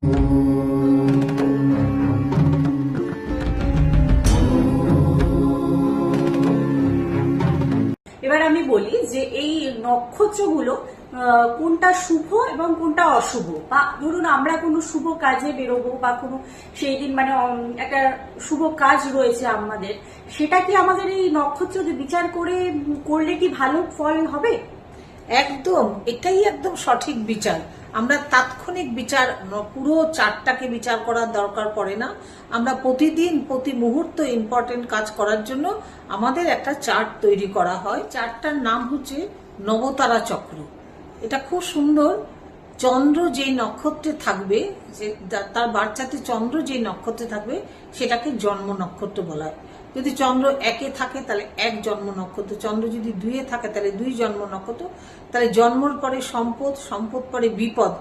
এবার আমি বলি যে এই নক্ষত্রগুলো কোনটা শুভ এবং কোনটা অশুভ, বা ধরুন আমরা কোনো শুভ কাজে বেরোবো বা কোনো সেই দিন মানে একটা শুভ কাজ রয়েছে আমাদের, সেটা কি আমাদের এই নক্ষত্র বিচার করে করলে কি ভালো ফল হবে? একদম, এটাই একদম সঠিক বিচার। আমরা তাৎক্ষণিক বিচার পুরো চারটাকে বিচার করার দরকার পড়ে না। আমরা প্রতিদিন প্রতি মুহূর্ত ইম্পর্টেন্ট কাজ করার জন্য আমাদের একটা চার্ট তৈরি করা হয়। চার্টটার নাম হচ্ছে নবতারা চক্র। এটা খুব সুন্দর। চন্দ্র যেই নক্ষত্রে থাকবে, যে তার বাচ্চাতে চন্দ্র যেই নক্ষত্রে থাকবে সেটাকে জন্ম নক্ষত্র বলা হয়। যদি চন্দ্র একে থাকে তাহলে এক জন্ম নক্ষত্র, চন্দ্র যদি দুইয়ে থাকে তাহলে দুই জন্ম নক্ষত্র। তাহলে জন্মর পরে সম্পদ, সম্পদ পরে বিপদ,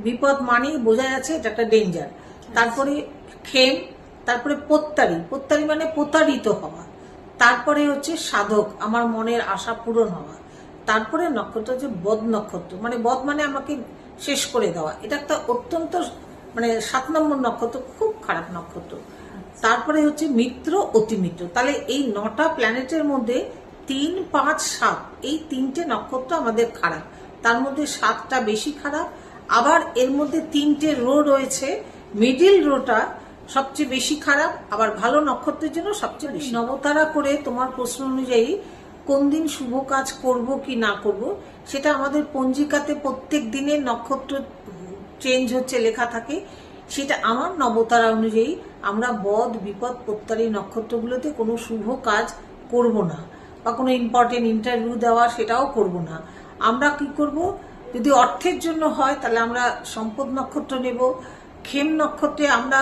বিপদ মানেই বোঝা যাচ্ছে এটা একটা ডেঞ্জার। তারপরে খেম, তারপরে পোত্তারি, পোত্তারি মানে প্রতারিত হওয়া। তারপরে হচ্ছে সাধক, আমার মনের আশা পূরণ হওয়া। তারপরে নক্ষত্র হচ্ছে বদ নক্ষত্র, মানে বদ মানে আমাকে শেষ করে দেওয়া। এটা একটা অত্যন্ত মানে 7 নম্বর নক্ষত্র, খুব খারাপ নক্ষত্র। তারপরে হচ্ছে মিত্র, অতিমিত্র। তাহলে এই 9টা প্ল্যানেটের মধ্যে 3, 5, 7 এই 3টে নক্ষত্র আমাদের খারাপ। তার মধ্যে 7টা বেশি খারাপ। আবার এর মধ্যে 3টে রো রয়েছে, মিডিল রোটা সবচেয়ে বেশি খারাপ, আবার ভালো নক্ষত্রের জন্য সবচেয়ে বেশি। নবতারা করে তোমার প্রশ্ন অনুযায়ী কোন দিন শুভ কাজ করব কি না করব, সেটা আমাদের পঞ্জিকাতে প্রত্যেক দিনের নক্ষত্র চেঞ্জ হচ্ছে, লেখা থাকে। সেটা আমার নবতারা অনুযায়ী আমরা বদ, বিপদ, প্রত্যারী নক্ষত্রগুলোতে কোনো শুভ কাজ করব না, বা কোনো ইম্পর্টেন্ট ইন্টারভিউ দেওয়া সেটাও করব না। আমরা কি করব, যদি অর্থের জন্য হয় তাহলে আমরা সম্পদ নক্ষত্র নেব। খেম নক্ষত্রে আমরা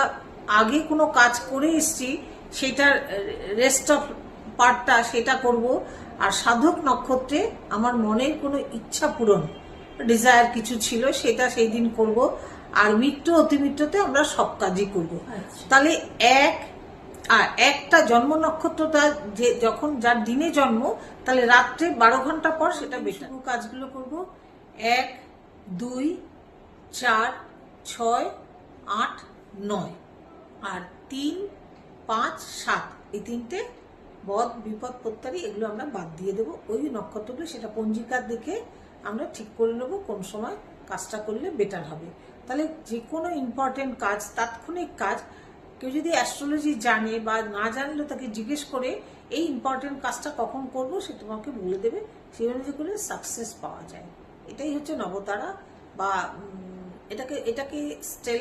আগে কোনো কাজ করে এসছি, সেটার রেস্ট অফ পার্টটা সেটা করব। আর সাধক নক্ষত্রে আমার মনের কোনো ইচ্ছা পূরণ, ডিজায়ার কিছু ছিল সেটা সেই দিন করব। আর মিত্র, অতিমিত্রতে আমরা সব কাজই করব। তাহলে একটা জন্ম নক্ষত্রটা যে যখন যার দিনে জন্ম, তাহলে রাত্রে 12 ঘন্টা পর সেটা বেশি কাজগুলো করব। 1, 2, 4, 6, 8, 9 আর 3, 5, 7 এই 3টে বদ, বিপদ, প্রত্যারী এগুলো আমরা বাদ দিয়ে দেবো। ওই নক্ষত্রগুলো সেটা পঞ্জিকার দেখে আমরা ঠিক করে নেবো কোন সময় কাজটা করলে বেটার হবে। তাহলে যে কোনো ইম্পর্টেন্ট কাজ, তাৎক্ষণিক কাজ, কেউ যদি অ্যাস্ট্রোলজি জানে বা না জানলেও তাকে জিজ্ঞেস করে এই ইম্পর্টেন্ট কাজটা কখন করব সে তোমাকে বলে দেবে। সেই অনুযায়ী করে সাকসেস পাওয়া যায়। এটাই হচ্ছে নবতারা, বা এটাকে স্টেলার